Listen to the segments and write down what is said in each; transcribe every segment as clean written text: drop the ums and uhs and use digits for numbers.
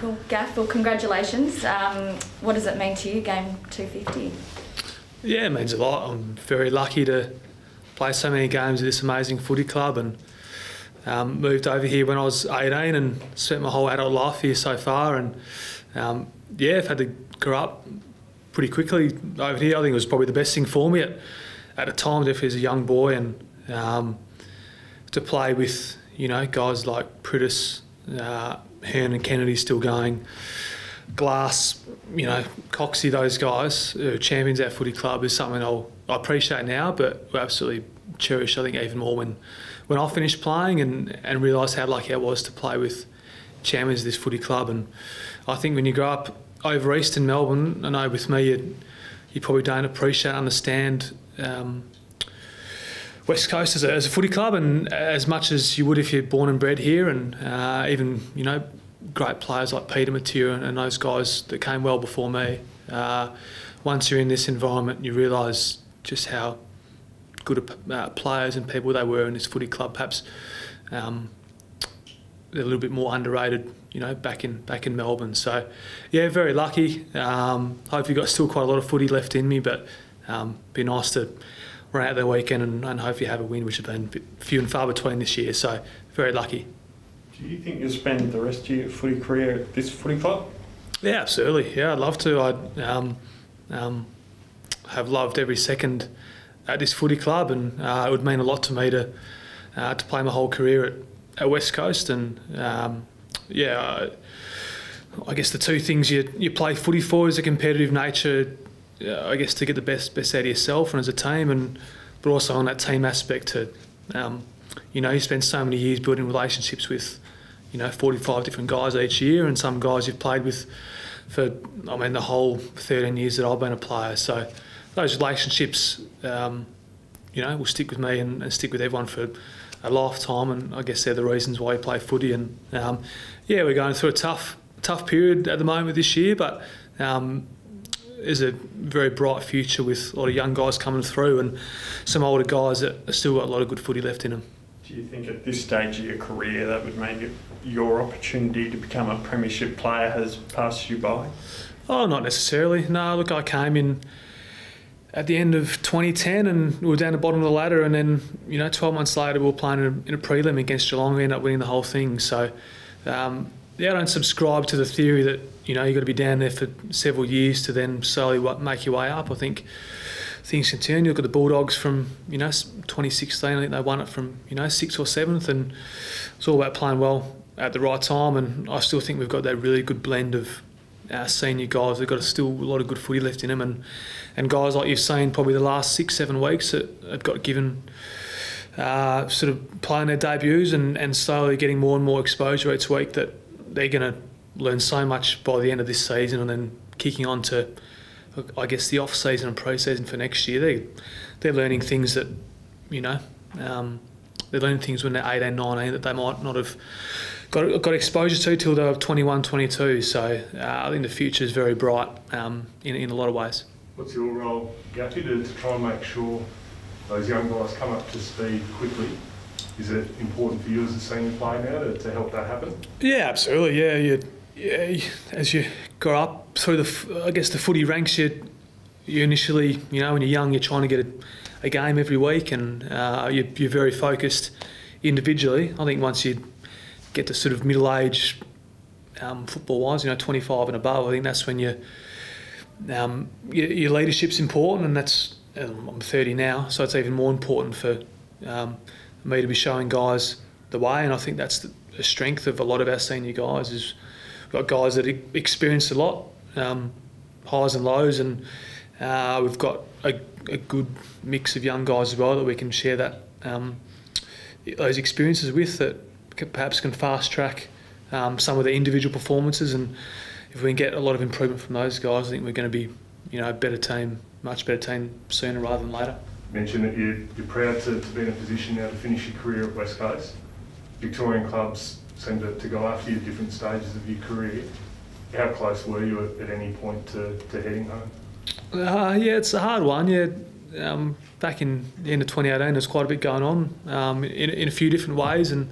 Cool. Gaff, well, congratulations. What does it mean to you, game 250? Yeah, it means a lot. I'm very lucky to play so many games at this amazing footy club, and moved over here when I was 18 and spent my whole adult life here so far. And yeah, I've had to grow up pretty quickly over here. I think it was probably the best thing for me at the time, if as a young boy, and to play with guys like Pritis, Hearn and Kennedy still going, Glass, Coxie, those guys who are champions at footy club is something I appreciate now, but absolutely cherish, I think, even more when I finished playing and realised how lucky I was to play with champions of this footy club. And I think when you grow up over east in Melbourne, I know with me you probably don't appreciate, understand West Coast as a footy club, and as much as you would if you're born and bred here, and even great players like Peter Matera and those guys that came well before me. Once you're in this environment, you realise just how good players and people they were in this footy club. Perhaps they're a little bit more underrated, back in Melbourne. So yeah, very lucky. Hopefully got still quite a lot of footy left in me, but be nice to run out the weekend and hopefully have a win, which have been few and far between this year. So very lucky. Do you think you'll spend the rest of your footy career at this footy club? Yeah, absolutely. Yeah, I'd love to. I'd have loved every second at this footy club, and it would mean a lot to me to play my whole career at West Coast. And I guess the two things you play footy for is a competitive nature. I guess to get the best out of yourself and as a team, but also on that team aspect to you spend so many years building relationships with 45 different guys each year, and some guys you've played with for the whole 13 years that I've been a player. So those relationships will stick with me and stick with everyone for a lifetime, and I guess they're the reasons why you play footy. And we're going through a tough period at the moment this year, but there's a very bright future with a lot of young guys coming through and some older guys that have still got a lot of good footy left in them. Do you think at this stage of your career that would mean your opportunity to become a premiership player has passed you by? Oh, not necessarily. No, look, I came in at the end of 2010 and we were down the bottom of the ladder, and then 12 months later we were playing in a prelim against Geelong. We ended up winning the whole thing. So I don't subscribe to the theory that you've got to be down there for several years to then slowly make your way up. I think things can turn. You look at the Bulldogs from 2016. I think they won it from 6th or 7th, and it's all about playing well at the right time. And I still think we've got that really good blend of our senior guys. They've got still a lot of good footy left in them, and guys like you've seen probably the last 6-7 weeks that have got given sort of playing their debuts and slowly getting more and more exposure each week, that they're going to learn so much by the end of this season, and then kicking on to, I guess, the off-season and pre-season for next year. They're learning things that, they're learning things when they're 18, 19 that they might not have got exposure to till they were 21, 22. So I think the future is very bright in a lot of ways. What's your role, Gaffy, to try and make sure those young guys come up to speed quickly? Is it important for you as a senior player now to help that happen? Yeah, absolutely. Yeah, as you grow up through the footy ranks, you initially, when you're young, you're trying to get a game every week, and you're very focused individually. I think once you get to sort of middle age, football-wise, 25 and above, I think that's when your leadership's important, and that's I'm 30 now, so it's even more important for me to be showing guys the way. And I think that's the strength of a lot of our senior guys is we've got guys that experienced a lot, highs and lows, and we've got a good mix of young guys as well that we can share those experiences with, that perhaps can fast track some of the individual performances. And if we can get a lot of improvement from those guys, I think we're going to be a better team, much better team sooner rather than later. You mentioned that you're proud to be in a position now to finish your career at West Coast. Victorian clubs seem to go after you at different stages of your career. How close were you at any point to heading home? Yeah, it's a hard one. Yeah, back in the end of 2018, there's quite a bit going on in a few different ways, and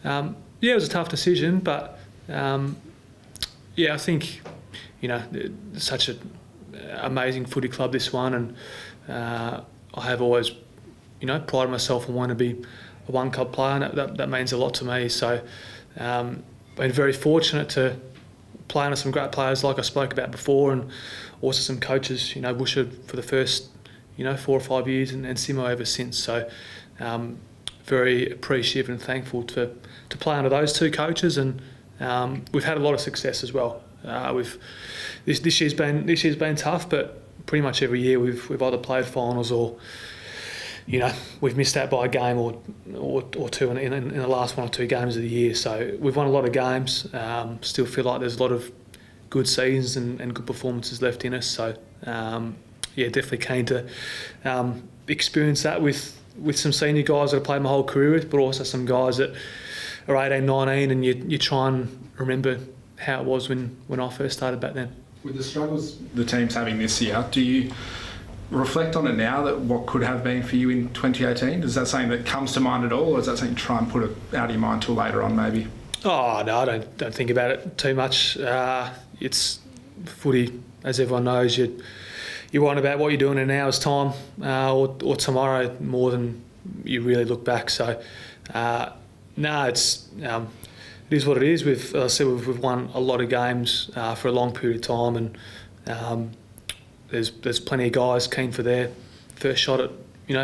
it was a tough decision. But Yeah, I think, it's such an amazing footy club, this one, and I have always, prided myself on wanting to be a one club player, and that means a lot to me. So, been very fortunate to play under some great players like I spoke about before, and also some coaches, Busher for the first, 4 or 5 years, and Simo ever since. So, very appreciative and thankful to play under those two coaches, and we've had a lot of success as well. This year's been tough, but pretty much every year we've either played finals or we've missed out by a game or two in the last 1 or 2 games of the year. So we've won a lot of games. Still feel like there's a lot of good seasons and good performances left in us. So definitely keen to experience that with some senior guys that I've played my whole career with, but also some guys that are 18, 19, and you try and remember how it was when I first started back then. With the struggles the team's having this year, do you reflect on it now, that what could have been for you in 2018? Is that something that comes to mind at all, or is that something you try and put it out of your mind till later on maybe? Oh no, I don't think about it too much. It's footy, as everyone knows. You worry about what you're doing in an hour's time or tomorrow more than you really look back. So it is what it is. As I said, we've won a lot of games for a long period of time, and there's plenty of guys keen for their first shot at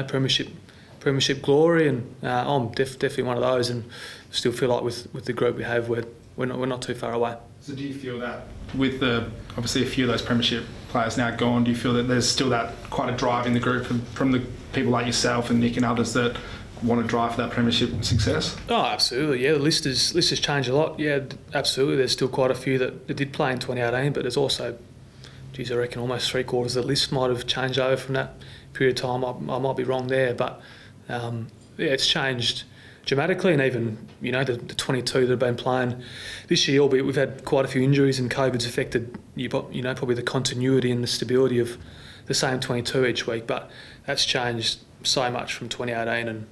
premiership glory, and I'm definitely one of those, and still feel like with the group we have, we're not too far away. So do you feel that with obviously a few of those premiership players now gone, do you feel that there's still quite a drive in the group from the people like yourself and Nick and others that want to drive for that premiership success? Oh, absolutely. Yeah, the list has changed a lot. Yeah, absolutely. There's still quite a few that did play in 2018, but there's also, I reckon almost 3/4 of the list might have changed over from that period of time. I might be wrong there, but it's changed dramatically, and even the 22 that have been playing this year, albeit we've had quite a few injuries and COVID's affected probably the continuity and the stability of the same 22 each week, but that's changed so much from 2018, and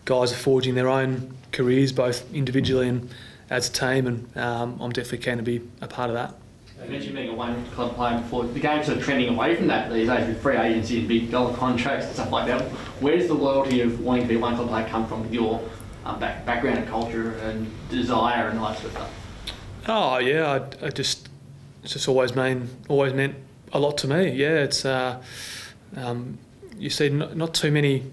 guys are forging their own careers both individually and as a team, and I'm definitely keen to be a part of that. You mentioned being a one club player before. The game's sort of trending away from that these days with free agency and big dollar contracts and stuff like that. Where does the loyalty of wanting to be a one club player come from with your background and culture and desire and all that sort of stuff? Oh yeah, it's just always meant a lot to me. Yeah, it's you see not too many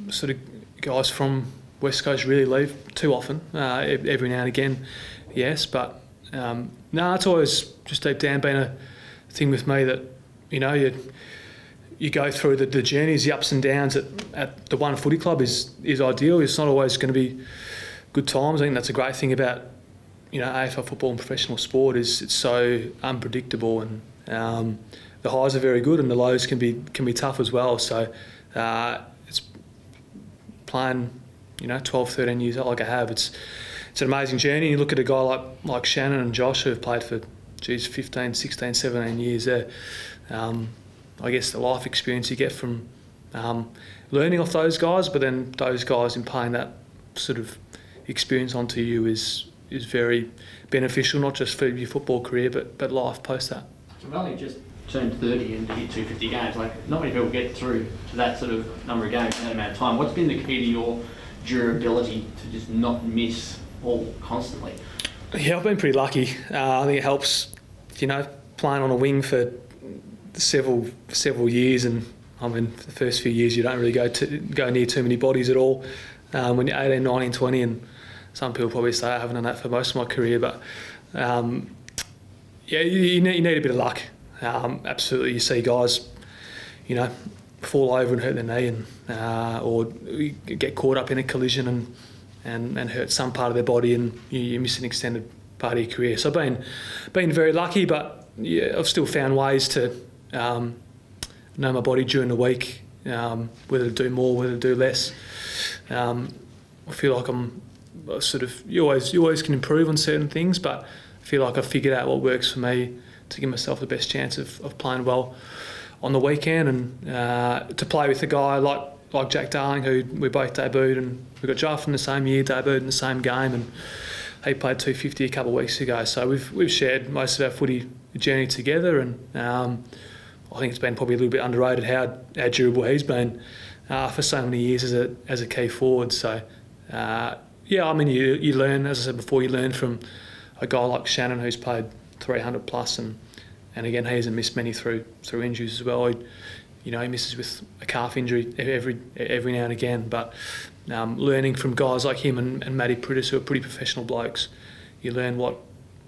sort of guys from West Coast really leave too often. Every now and again, yes, but. It's always just deep down been a thing with me that you go through the journeys, the ups and downs at the one footy club is ideal. It's not always going to be good times. I think that's a great thing about AFL football and professional sport is it's so unpredictable, and the highs are very good and the lows can be tough as well. So it's playing 12, 13 years like I have. It's an amazing journey. You look at a guy like Shannon and Josh who have played for 15, 16, 17 years there. I guess the life experience you get from learning off those guys, but then those guys imparting that sort of experience onto you is very beneficial, not just for your football career, but life post that. You've only just turned 30 and to hit 250 games. Like, not many people get through to that sort of number of games in that amount of time. What's been the key to your durability to just not miss all constantly? Yeah, I've been pretty lucky. I think it helps, playing on a wing for several years, and I mean, for the first few years you don't really go near too many bodies at all. When you're 18, 19, 20, and some people probably say I haven't done that for most of my career, but you need a bit of luck. Absolutely, you see guys, fall over and hurt their knee, and or get caught up in a collision and hurt some part of their body, and you miss an extended part of your career. So I've been very lucky, but yeah, I've still found ways to know my body during the week, whether to do more, whether to do less. I feel like I'm sort of you always can improve on certain things, but I feel like I've figured out what works for me to give myself the best chance of playing well on the weekend, and to play with a guy like Jack Darling, who we both debuted, and we got drafted in the same year, debuted in the same game, and he played 250 a couple of weeks ago. So we've shared most of our footy journey together, and I think it's been probably a little bit underrated how durable he's been for so many years as a key forward. So yeah, I mean you learn, as I said before, you learn from a guy like Shannon who's played 300 plus, and again he hasn't missed many through injuries as well. He misses with a calf injury every now and again, but learning from guys like him and Matty Pritis, who are pretty professional blokes, you learn what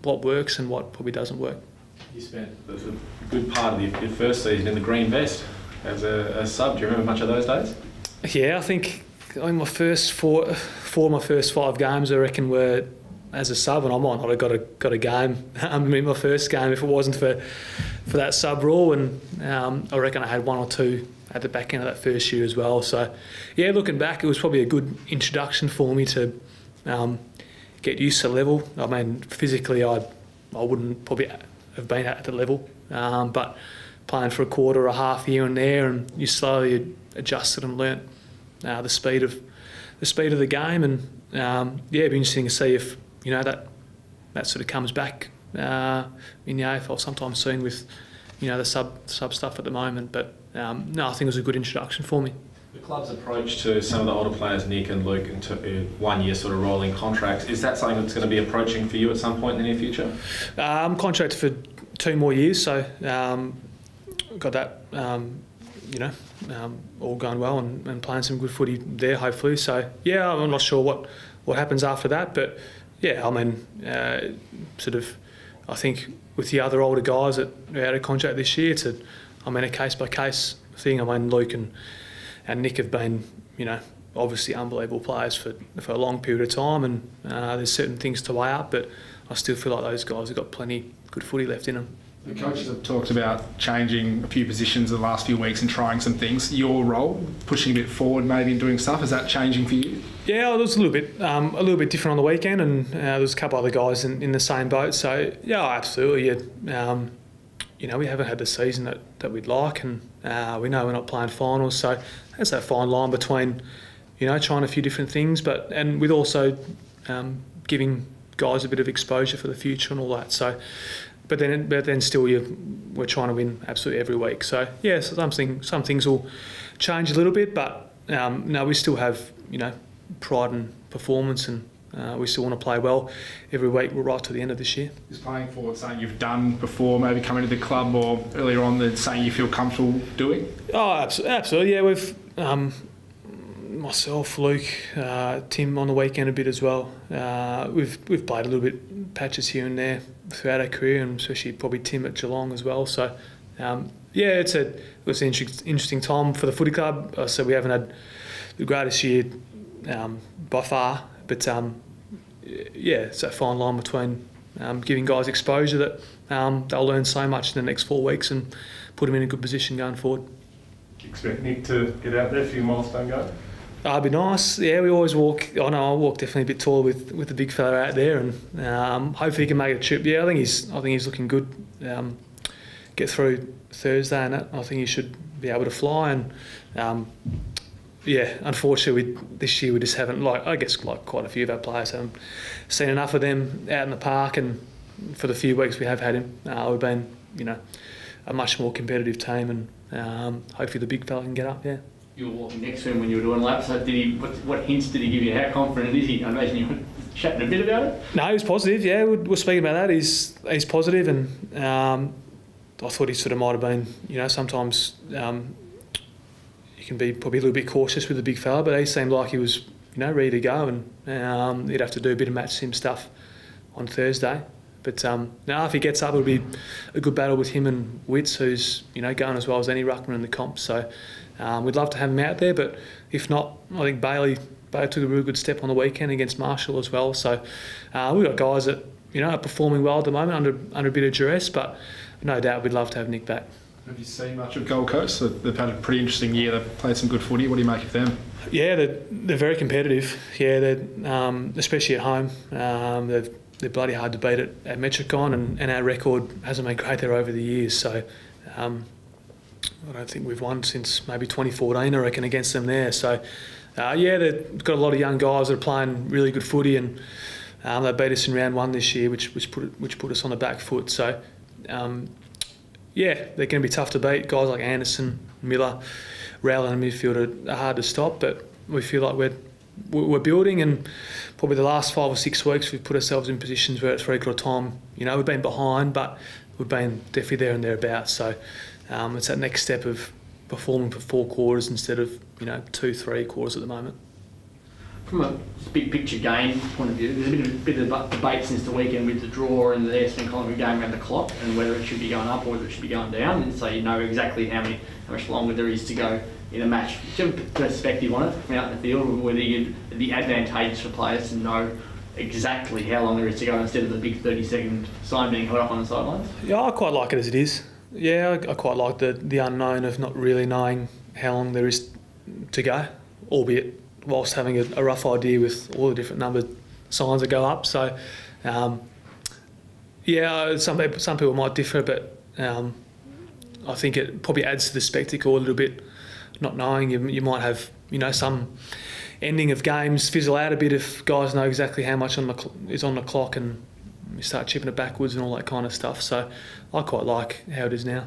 works and what probably doesn't work. You spent a good part of your first season in the green vest as a sub. Do you remember much of those days? Yeah, I think my first four of my first 5 games, I reckon, were as a sub, and I might not have got a game in my first game if it wasn't for that sub rule, and I reckon I had 1 or 2 at the back end of that first year as well. So yeah, looking back, it was probably a good introduction for me to get used to the level. I mean, physically I wouldn't probably have been at the level, but playing for a quarter or a half here and there, and you slowly adjusted and learnt the speed of the game, and yeah, it'd be interesting to see if that sort of comes back in the AFL sometime soon with the sub stuff at the moment. But no, I think it was a good introduction for me. The club's approach to some of the older players, Nick and Luke, into 1 year sort of rolling contracts, is that something that's going to be approaching for you at some point in the near future? I'm contracted for 2 more years, so got that all going well and playing some good footy there, hopefully. So yeah, I'm not sure what happens after that, but yeah, I mean, I think with the other older guys that are out of contract this year, it's a case by case thing. I mean, Luke and Nick have been, obviously unbelievable players for a long period of time, and there's certain things to weigh up, but I still feel like those guys have got plenty good footy left in them. The coaches have talked about changing a few positions in the last few weeks and trying some things. Your role, pushing a bit forward maybe and doing stuff, is that changing for you? Yeah, it was a little bit different on the weekend, and there was a couple other guys in the same boat. So yeah, absolutely. We haven't had the season that we'd like, and we know we're not playing finals. So there's that fine line between, trying a few different things, and with also giving guys a bit of exposure for the future and all that. So. But then still we're trying to win absolutely every week. So yeah, some things will change a little bit, but no, we still have pride and performance, and we still want to play well every week. We're right to the end of this year. Is playing forward something you've done before, maybe coming to the club or earlier on, that something you feel comfortable doing? Oh, absolutely. Yeah, we've myself, Luke, Tim on the weekend a bit as well. We've played a little bit patches here and there throughout our career, and especially probably Tim at Geelong as well. So yeah, it was an interesting time for the footy club. So we haven't had the greatest year by far, but yeah, it's that fine line between giving guys exposure that they'll learn so much in the next 4 weeks and put them in a good position going forward. Do you expect Nick to get out there for your Milestone game? It'd be nice. Yeah, we always walk. I know I walk definitely a bit taller with the big fella out there, and hopefully he can make a trip. Yeah, I think he's looking good. Get through Thursday, and I think he should be able to fly. And yeah, unfortunately, this year we just haven't, like quite a few of our players haven't seen enough of them out in the park. And for the few weeks we have had him, we've been a much more competitive team, and hopefully the big fella can get up. Yeah. You were walking next to him when you were doing laps. So what hints did he give you? How confident is he? I imagine you were chatting a bit about it. No, he was positive. Yeah, we're speaking about that. He's positive, and I thought he sort of might have been. Sometimes you can be probably a little bit cautious with the big fella, but he seemed like he was ready to go, and he'd have to do a bit of match sim stuff on Thursday. But now if he gets up, it'll be a good battle with him and Witts, who's going as well as any ruckman in the comp. So. We'd love to have him out there, but if not, I think Bailey took a real good step on the weekend against Marshall as well. So we've got guys that are performing well at the moment under a bit of duress, but no doubt we'd love to have Nick back. Have you seen much of Gold Coast? They've had a pretty interesting year. They've played some good footy. What do you make of them? Yeah, they're very competitive. Yeah, they're especially at home. They're bloody hard to beat at Metricon, and our record hasn't been great there over the years. So. I don't think we've won since maybe 2014, I reckon, against them there. So, yeah, they've got a lot of young guys that are playing really good footy, and They beat us in round 1 this year, which put us on the back foot. So, yeah, they're going to be tough to beat. Guys like Anderson, Miller, Rowell in the midfield are hard to stop, but we feel like we're building, and probably the last 5 or 6 weeks we've put ourselves in positions where at 3/4 time, we've been behind, but we've been definitely there and thereabouts. So it's that next step of performing for 4 quarters instead of 2-3 quarters at the moment. From a big picture game point of view, there's a bit of debate since the weekend with the draw and the Essendon Collingwood game around the clock, and whether it should be going up or whether it should be going down. And so exactly how much longer there is to go in a match. Do you have a perspective on it from out in the field, or whether the advantage for players to know exactly how long there is to go instead of the big 30-second sign being held up on the sidelines? Yeah, I quite like it as it is. Yeah, I quite like the unknown of not really knowing how long there is to go, albeit whilst having a rough idea with all the different numbered signs that go up. So, yeah, some people might differ, but I think it probably adds to the spectacle a little bit. Not knowing, you might have some ending of games fizzle out a bit if guys know exactly how much is on the clock, and you start chipping it backwards and all that kind of stuff. So I quite like how it is now.